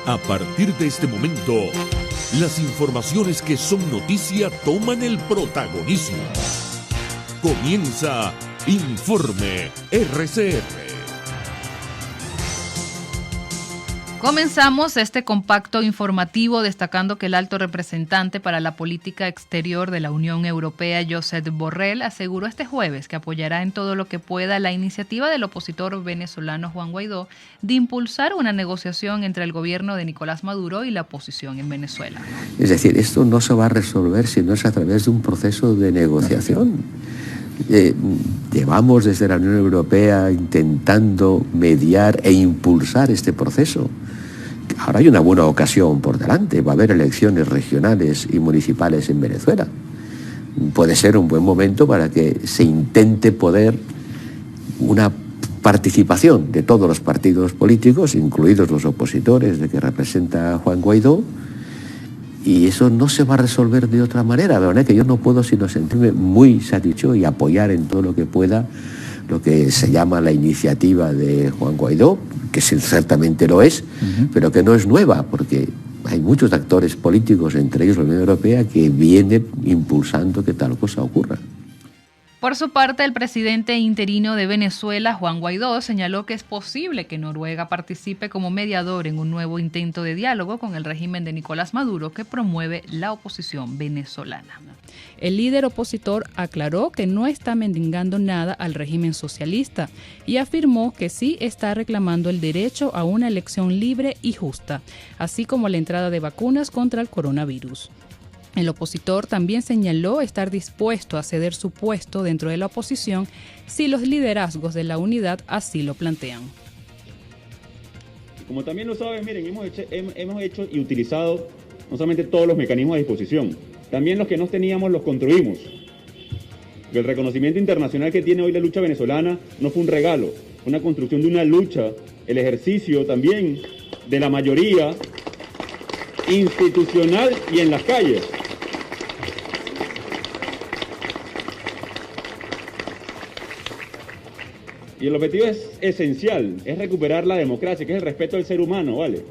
A partir de este momento, las informaciones que son noticia toman el protagonismo. Comienza Informe RCR. Comenzamos este compacto informativo destacando que el alto representante para la política exterior de la Unión Europea, Josep Borrell, aseguró este jueves que apoyará en todo lo que pueda la iniciativa del opositor venezolano Juan Guaidó de impulsar una negociación entre el gobierno de Nicolás Maduro y la oposición en Venezuela. Es decir, esto no se va a resolver si no es a través de un proceso de negociación. Llevamos desde la Unión Europea intentando mediar e impulsar este proceso. Ahora hay una buena ocasión por delante, va a haber elecciones regionales y municipales en Venezuela. Puede ser un buen momento para que se intente poder una participación de todos los partidos políticos, incluidos los opositores de que representa Juan Guaidó, y eso no se va a resolver de otra manera. La verdad es que yo no puedo sino sentirme muy satisfecho y apoyar en todo lo que pueda lo que se llama la iniciativa de Juan Guaidó, que ciertamente lo es, pero que no es nueva, porque hay muchos actores políticos, entre ellos la Unión Europea, que vienen impulsando que tal cosa ocurra. Por su parte, el presidente interino de Venezuela, Juan Guaidó, señaló que es posible que Noruega participe como mediador en un nuevo intento de diálogo con el régimen de Nicolás Maduro que promueve la oposición venezolana. El líder opositor aclaró que no está mendigando nada al régimen socialista y afirmó que sí está reclamando el derecho a una elección libre y justa, así como la entrada de vacunas contra el coronavirus. El opositor también señaló estar dispuesto a ceder su puesto dentro de la oposición si los liderazgos de la unidad así lo plantean. Como también lo saben, miren, hemos hecho y utilizado no solamente todos los mecanismos a disposición, también los que no teníamos los construimos. El reconocimiento internacional que tiene hoy la lucha venezolana no fue un regalo, fue una construcción de una lucha, el ejercicio también de la mayoría institucional y en las calles. Y el objetivo es esencial, es recuperar la democracia, que es el respeto al ser humano, ¿vale?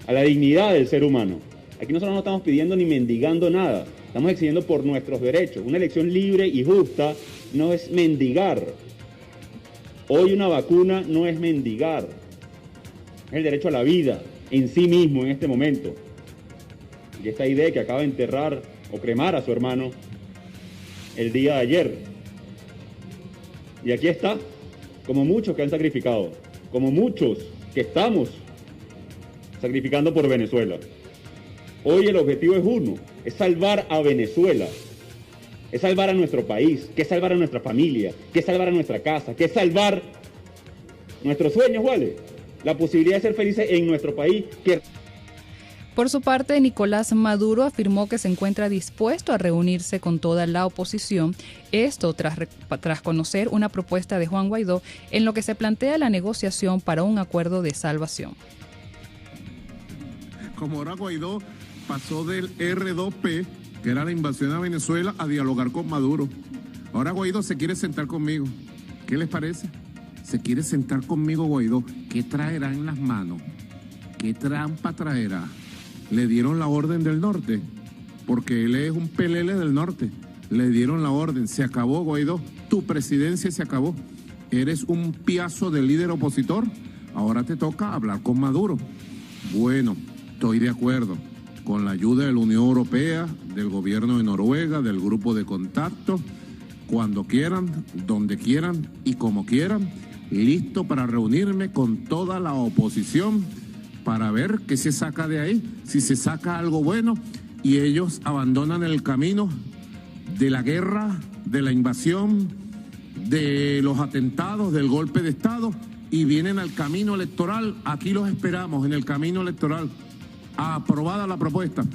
A la dignidad del ser humano. Aquí nosotros no estamos pidiendo ni mendigando nada, estamos exigiendo por nuestros derechos. Una elección libre y justa no es mendigar. Hoy una vacuna no es mendigar, es el derecho a la vida en sí mismo en este momento. Y esta idea que acaba de enterrar o cremar a su hermano el día de ayer. Y aquí está, como muchos que han sacrificado, como muchos que estamos sacrificando por Venezuela. Hoy el objetivo es uno, es salvar a Venezuela, es salvar a nuestro país, que es salvar a nuestra familia, que es salvar a nuestra casa, que es salvar nuestros sueños, ¿vale? La posibilidad de ser felices en nuestro país. Por su parte, Nicolás Maduro afirmó que se encuentra dispuesto a reunirse con toda la oposición, esto tras conocer una propuesta de Juan Guaidó en lo que se plantea la negociación para un acuerdo de salvación. Como ahora Guaidó pasó del R2P, que era la invasión a Venezuela, a dialogar con Maduro. Ahora Guaidó se quiere sentar conmigo. ¿Qué les parece? Se quiere sentar conmigo Guaidó. ¿Qué traerá en las manos? ¿Qué trampa traerá? Le dieron la orden del norte, porque él es un pelele del norte. Le dieron la orden, se acabó Guaidó, tu presidencia se acabó. Eres un piazo de líder opositor, ahora te toca hablar con Maduro. Bueno, estoy de acuerdo, con la ayuda de la Unión Europea, del gobierno de Noruega, del grupo de contacto, cuando quieran, donde quieran y como quieran, listo para reunirme con toda la oposición, para ver qué se saca de ahí, si se saca algo bueno y ellos abandonan el camino de la guerra, de la invasión, de los atentados, del golpe de Estado y vienen al camino electoral. Aquí los esperamos en el camino electoral. Aprobada la propuesta.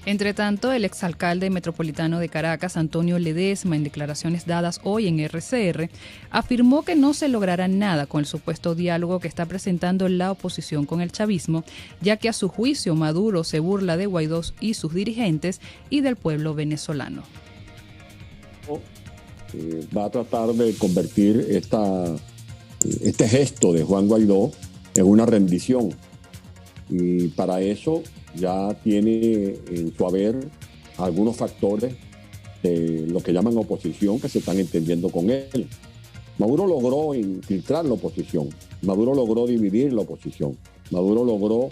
Entre tanto, el exalcalde metropolitano de Caracas, Antonio Ledesma, en declaraciones dadas hoy en RCR, afirmó que no se logrará nada con el supuesto diálogo que está presentando la oposición con el chavismo, ya que a su juicio Maduro se burla de Guaidó y sus dirigentes y del pueblo venezolano. Va a tratar de convertir este gesto de Juan Guaidó en una rendición Y para eso ya tiene en su haber algunos factores de lo que llaman oposición que se están entendiendo con él. Maduro logró infiltrar la oposición, Maduro logró dividir la oposición, Maduro logró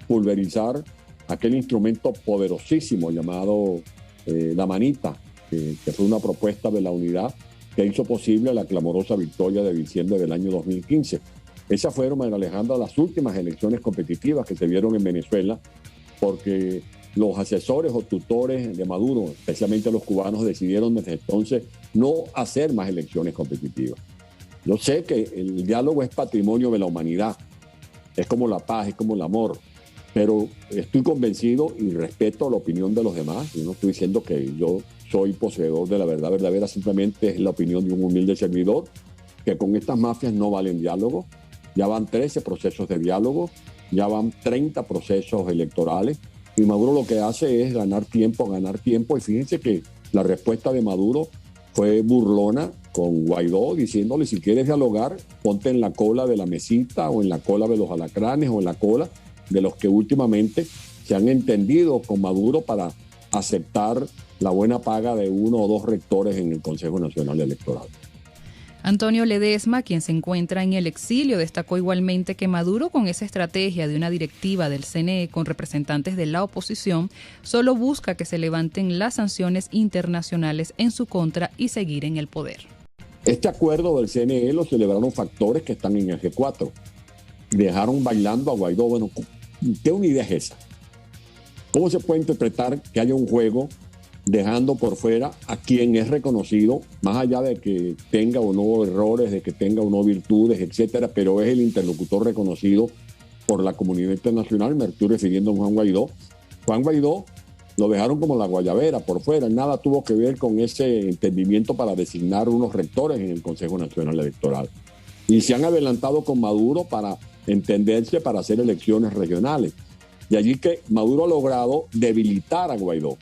pulverizar aquel instrumento poderosísimo llamado la manita, que fue una propuesta de la unidad que hizo posible la clamorosa victoria de diciembre del año 2015. Esas fueron, María Alejandra, las últimas elecciones competitivas que se vieron en Venezuela, porque los asesores o tutores de Maduro, especialmente los cubanos, decidieron desde entonces no hacer más elecciones competitivas. Yo sé que el diálogo es patrimonio de la humanidad, es como la paz, es como el amor, pero estoy convencido y respeto la opinión de los demás. Yo no estoy diciendo que yo soy poseedor de la verdad verdadera, simplemente es la opinión de un humilde servidor, que con estas mafias no valen diálogo. Ya van 13 procesos de diálogo, ya van 30 procesos electorales, y Maduro lo que hace es ganar tiempo, y fíjense que la respuesta de Maduro fue burlona con Guaidó, diciéndole: si quieres dialogar, ponte en la cola de la mesita, o en la cola de los alacranes, o en la cola de los que últimamente se han entendido con Maduro para aceptar la buena paga de 1 o 2 rectores en el Consejo Nacional Electoral. Antonio Ledesma, quien se encuentra en el exilio, destacó igualmente que Maduro, con esa estrategia de una directiva del CNE con representantes de la oposición, solo busca que se levanten las sanciones internacionales en su contra y seguir en el poder. Este acuerdo del CNE lo celebraron factores que están en el G4. Dejaron bailando a Guaidó. Bueno, ¿qué unidad es esa? ¿Cómo se puede interpretar que haya un juego dejando por fuera a quien es reconocido, más allá de que tenga o no errores, de que tenga o no virtudes, etcétera, pero es el interlocutor reconocido por la comunidad internacional? Me estoy refiriendo a Juan Guaidó. Juan Guaidó lo dejaron como la guayabera por fuera, nada tuvo que ver con ese entendimiento para designar unos rectores en el Consejo Nacional Electoral. Y se han adelantado con Maduro para entenderse, para hacer elecciones regionales. De allí que Maduro ha logrado debilitar a Guaidó.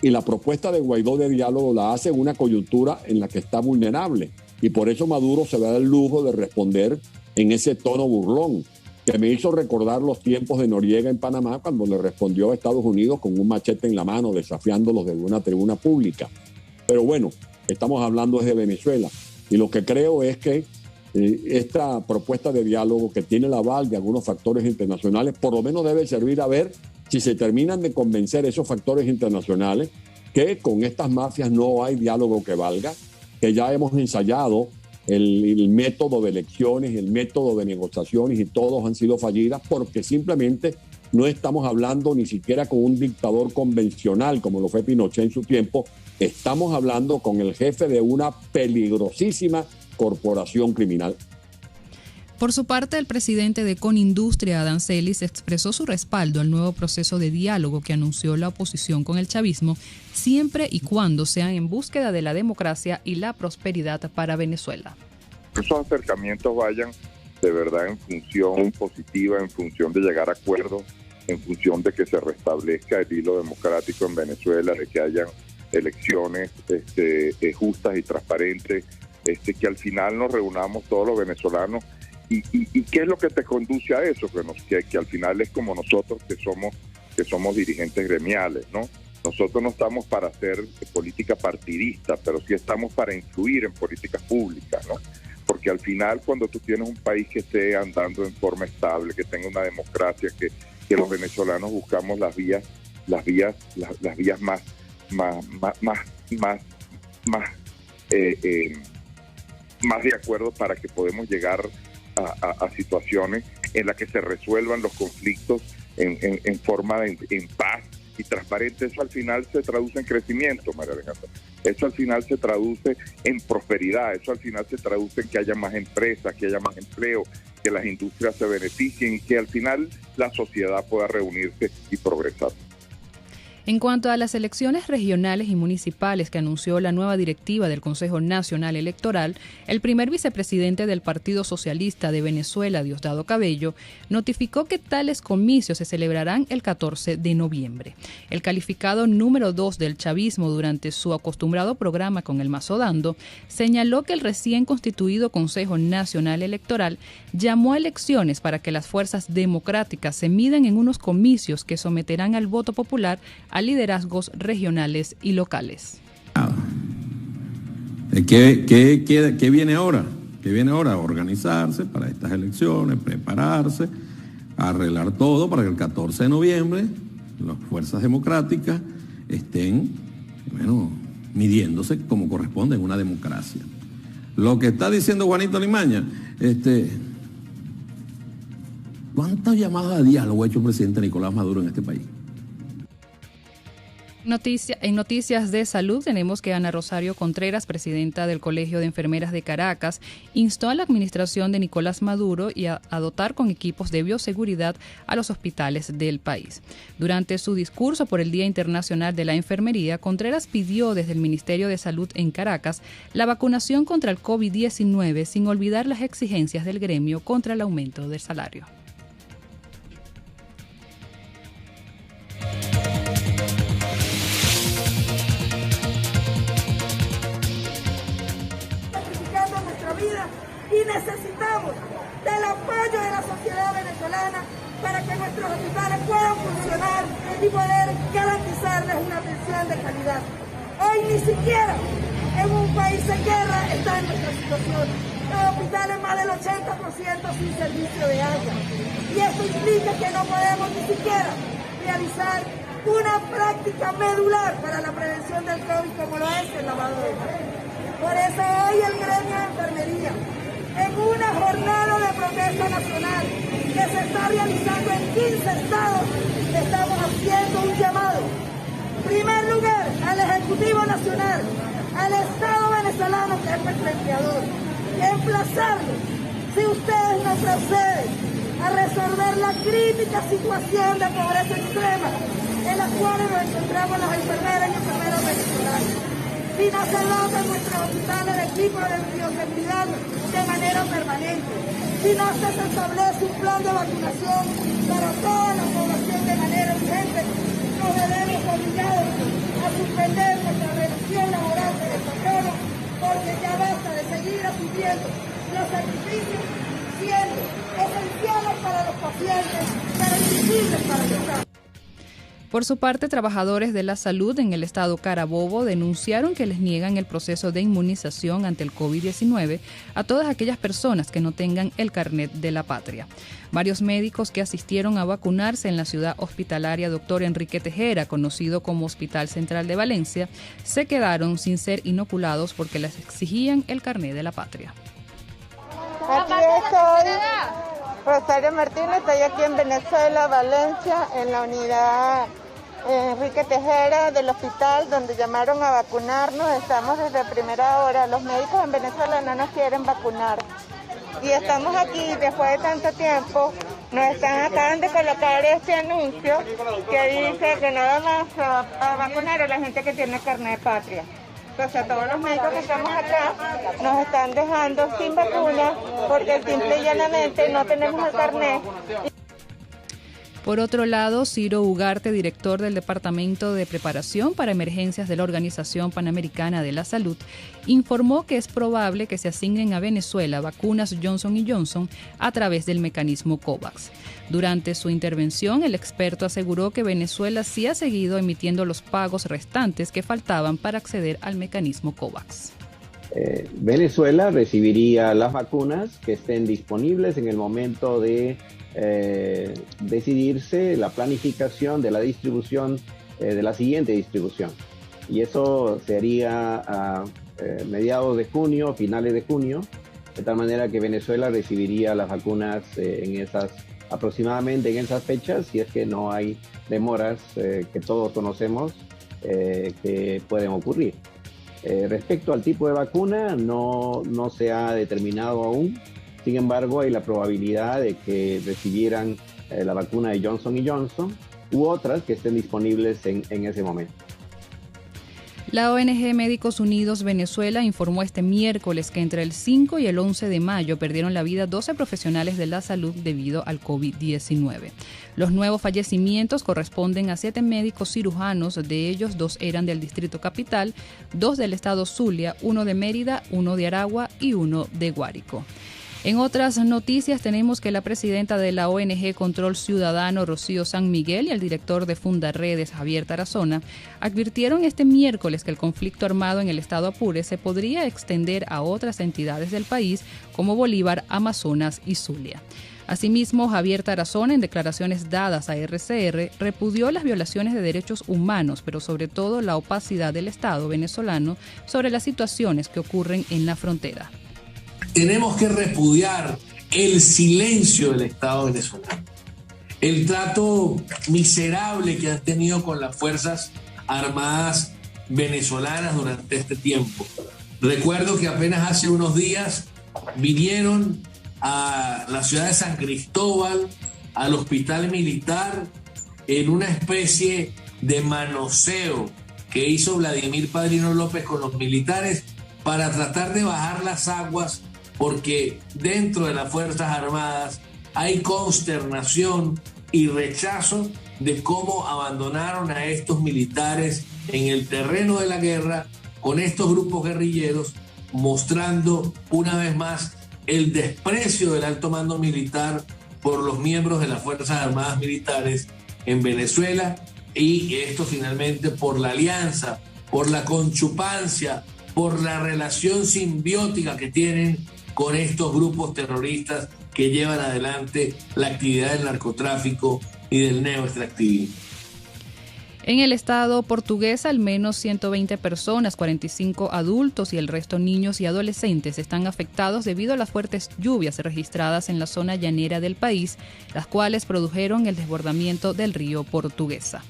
Y la propuesta de Guaidó de diálogo la hace en una coyuntura en la que está vulnerable. Y por eso Maduro se da el lujo de responder en ese tono burlón, que me hizo recordar los tiempos de Noriega en Panamá, cuando le respondió a Estados Unidos con un machete en la mano, desafiándolos de una tribuna pública. Pero bueno, estamos hablando desde Venezuela. Y lo que creo es que esta propuesta de diálogo, que tiene el aval de algunos factores internacionales, por lo menos debe servir a ver si se terminan de convencer esos factores internacionales que con estas mafias no hay diálogo que valga, que ya hemos ensayado el método de elecciones, el método de negociaciones, y todos han sido fallidas, porque simplemente no estamos hablando ni siquiera con un dictador convencional como lo fue Pinochet en su tiempo, estamos hablando con el jefe de una peligrosísima corporación criminal. Por su parte, el presidente de Conindustria, Adán Celis, expresó su respaldo al nuevo proceso de diálogo que anunció la oposición con el chavismo, siempre y cuando sean en búsqueda de la democracia y la prosperidad para Venezuela. Esos acercamientos vayan de verdad en función positiva, en función de llegar a acuerdos, en función de que se restablezca el hilo democrático en Venezuela, de que hayan elecciones justas y transparentes, que al final nos reunamos todos los venezolanos. ¿Y qué es lo que te conduce a eso? Que al final es como nosotros que somos dirigentes gremiales, ¿no? Nosotros no estamos para hacer política partidista, pero sí estamos para influir en políticas públicas, ¿no? Porque al final, cuando tú tienes un país que esté andando en forma estable, que tenga una democracia, que los venezolanos buscamos las vías más de acuerdo para que podamos llegar a situaciones en las que se resuelvan los conflictos en forma en paz y transparente. Eso al final se traduce en crecimiento, María Alejandra. Eso al final se traduce en prosperidad. Eso al final se traduce en que haya más empresas, que haya más empleo, que las industrias se beneficien y que al final la sociedad pueda reunirse y progresar. En cuanto a las elecciones regionales y municipales que anunció la nueva directiva del Consejo Nacional Electoral, el primer vicepresidente del Partido Socialista de Venezuela, Diosdado Cabello, notificó que tales comicios se celebrarán el 14 de noviembre. El calificado número 2 del chavismo, durante su acostumbrado programa con el mazo dando, señaló que el recién constituido Consejo Nacional Electoral llamó a elecciones para que las fuerzas democráticas se midan en unos comicios que someterán al voto popular a liderazgos regionales y locales. ¿Qué viene ahora? ¿Qué viene ahora? Organizarse para estas elecciones, prepararse, arreglar todo para que el 14 de noviembre las fuerzas democráticas estén, midiéndose como corresponde en una democracia. Lo que está diciendo Juanito Limaña, ¿cuántas llamadas a diálogo ha hecho el presidente Nicolás Maduro en este país? En noticias de salud tenemos que Ana Rosario Contreras, presidenta del Colegio de Enfermeras de Caracas, instó a la administración de Nicolás Maduro a dotar con equipos de bioseguridad a los hospitales del país. Durante su discurso por el Día Internacional de la Enfermería, Contreras pidió desde el Ministerio de Salud en Caracas la vacunación contra el COVID-19 sin olvidar las exigencias del gremio contra el aumento del salario. Y necesitamos del apoyo de la sociedad venezolana para que nuestros hospitales puedan funcionar y poder garantizarles una atención de calidad. Hoy ni siquiera en un país en guerra está en nuestra situación. Los hospitales más del 80% sin servicio de agua. Y esto implica que no podemos ni siquiera realizar una práctica medular para la prevención del COVID como lo es el lavado de manos. Por eso hoy el gremio de enfermería, en una jornada de protesta nacional que se está realizando en 15 estados, estamos haciendo un llamado. En primer lugar, al Ejecutivo Nacional, al Estado venezolano, que es nuestro empleador, emplazarlos, si ustedes no proceden a resolver la crítica situación de pobreza extrema en la cual nos encontramos las enfermeras y enfermeros venezolanos. Si no se logra en nuestros hospitales el equipo de bioseguridad de manera permanente, si no se establece un plan de vacunación para toda la población de manera urgente, nos veremos obligados a suspender nuestra relación laboral con el patrono, porque ya basta de seguir asumiendo los sacrificios siendo esenciales para los pacientes, pero invisibles para el Estado. Por su parte, trabajadores de la salud en el estado Carabobo denunciaron que les niegan el proceso de inmunización ante el COVID-19 a todas aquellas personas que no tengan el carnet de la patria. Varios médicos que asistieron a vacunarse en la ciudad hospitalaria Dr. Enrique Tejera, conocido como Hospital Central de Valencia, se quedaron sin ser inoculados porque les exigían el carnet de la patria. Aquí estoy, Rosario Martínez, estoy aquí en Venezuela, Valencia, en la unidad Enrique Tejera del hospital donde llamaron a vacunarnos. Estamos desde primera hora. Los médicos en Venezuela no nos quieren vacunar. Y estamos aquí después de tanto tiempo. Acaban de colocar este anuncio que dice que nada más se va a vacunar a la gente que tiene carnet de patria. Entonces, todos los médicos que estamos acá nos están dejando sin vacuna porque simple y llanamente no tenemos el carnet. Por otro lado, Ciro Ugarte, director del Departamento de Preparación para Emergencias de la Organización Panamericana de la Salud, informó que es probable que se asignen a Venezuela vacunas Johnson & Johnson a través del mecanismo COVAX. Durante su intervención, el experto aseguró que Venezuela sí ha seguido emitiendo los pagos restantes que faltaban para acceder al mecanismo COVAX. Venezuela recibiría las vacunas que estén disponibles en el momento de decidirse la planificación de la distribución, de la siguiente distribución. Y eso sería a mediados de junio, finales de junio, de tal manera que Venezuela recibiría las vacunas aproximadamente en esas fechas, si es que no hay demoras que todos conocemos que pueden ocurrir. Respecto al tipo de vacuna, no se ha determinado aún. Sin embargo, hay la probabilidad de que recibieran la vacuna de Johnson & Johnson, u otras que estén disponibles en ese momento. La ONG Médicos Unidos Venezuela informó este miércoles que entre el 5 y el 11 de mayo perdieron la vida 12 profesionales de la salud debido al COVID-19. Los nuevos fallecimientos corresponden a 7 médicos cirujanos, de ellos 2 eran del Distrito Capital, 2 del estado Zulia, 1 de Mérida, 1 de Aragua y 1 de Guárico. En otras noticias tenemos que la presidenta de la ONG Control Ciudadano, Rocío San Miguel, y el director de Fundarredes, Javier Tarazona, advirtieron este miércoles que el conflicto armado en el estado Apure se podría extender a otras entidades del país como Bolívar, Amazonas y Zulia. Asimismo, Javier Tarazona, en declaraciones dadas a RCR, repudió las violaciones de derechos humanos, pero sobre todo la opacidad del Estado venezolano sobre las situaciones que ocurren en la frontera. Tenemos que repudiar el silencio del Estado venezolano, el trato miserable que han tenido con las Fuerzas Armadas venezolanas durante este tiempo. Recuerdo que apenas hace unos días vinieron a la ciudad de San Cristóbal, al hospital militar, en una especie de manoseo que hizo Vladimir Padrino López con los militares para tratar de bajar las aguas, porque dentro de las Fuerzas Armadas hay consternación y rechazo de cómo abandonaron a estos militares en el terreno de la guerra con estos grupos guerrilleros, mostrando una vez más el desprecio del alto mando militar por los miembros de las Fuerzas Armadas militares en Venezuela, y esto finalmente por la alianza, por la conchupancia, por la relación simbiótica que tienen con estos grupos terroristas que llevan adelante la actividad del narcotráfico y del neoextractivismo. En el estado portugués, al menos 120 personas, 45 adultos y el resto niños y adolescentes, están afectados debido a las fuertes lluvias registradas en la zona llanera del país, las cuales produjeron el desbordamiento del río Portuguesa.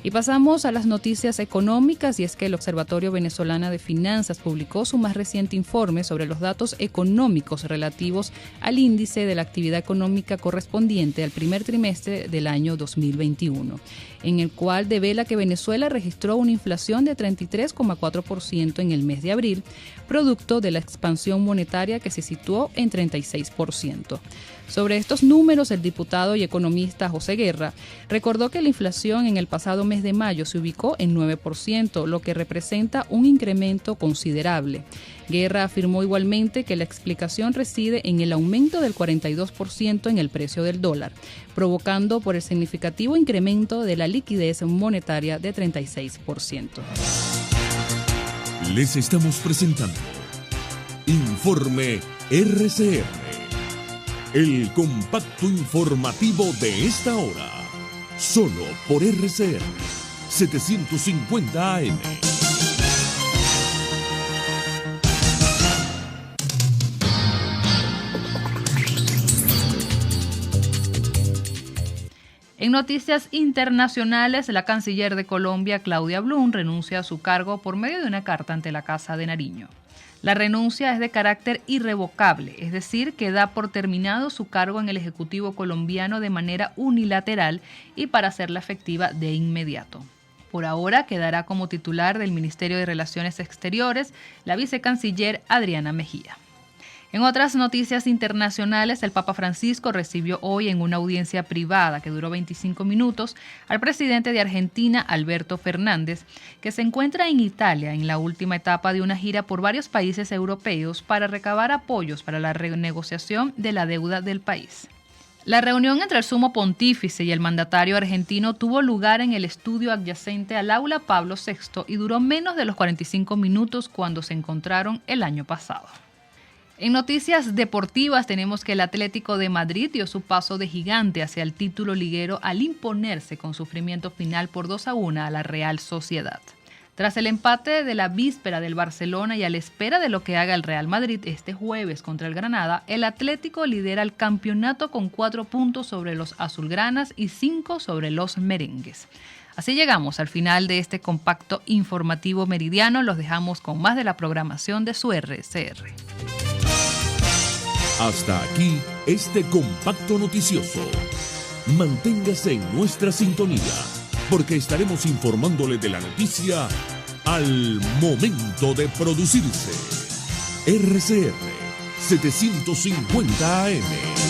Y pasamos a las noticias económicas, y es que el Observatorio Venezolano de Finanzas publicó su más reciente informe sobre los datos económicos relativos al índice de la actividad económica correspondiente al primer trimestre del año 2021, en el cual devela que Venezuela registró una inflación de 33,4% en el mes de abril, producto de la expansión monetaria que se situó en 36%. Sobre estos números, el diputado y economista José Guerra recordó que la inflación en el pasado mes de mayo se ubicó en 9%, lo que representa un incremento considerable. Guerra afirmó igualmente que la explicación reside en el aumento del 42% en el precio del dólar, provocando por el significativo incremento de la liquidez monetaria de 36%. Les estamos presentando Informe RCR. El compacto informativo de esta hora, solo por RCR 750 AM. En noticias internacionales, la canciller de Colombia, Claudia Blum, renuncia a su cargo por medio de una carta ante la Casa de Nariño. La renuncia es de carácter irrevocable, es decir, que da por terminado su cargo en el Ejecutivo colombiano de manera unilateral y para hacerla efectiva de inmediato. Por ahora quedará como titular del Ministerio de Relaciones Exteriores la vicecanciller Adriana Mejía. En otras noticias internacionales, el Papa Francisco recibió hoy en una audiencia privada que duró 25 minutos al presidente de Argentina, Alberto Fernández, que se encuentra en Italia en la última etapa de una gira por varios países europeos para recabar apoyos para la renegociación de la deuda del país. La reunión entre el sumo pontífice y el mandatario argentino tuvo lugar en el estudio adyacente al aula Pablo VI y duró menos de los 45 minutos cuando se encontraron el año pasado. En noticias deportivas tenemos que el Atlético de Madrid dio su paso de gigante hacia el título liguero al imponerse con sufrimiento final por 2-1 a la Real Sociedad. Tras el empate de la víspera del Barcelona y a la espera de lo que haga el Real Madrid este jueves contra el Granada, el Atlético lidera el campeonato con 4 puntos sobre los azulgranas y 5 sobre los merengues. Así llegamos al final de este compacto informativo meridiano. Los dejamos con más de la programación de su RCR. Hasta aquí este compacto noticioso. Manténgase en nuestra sintonía, porque estaremos informándole de la noticia al momento de producirse. RCR 750 AM.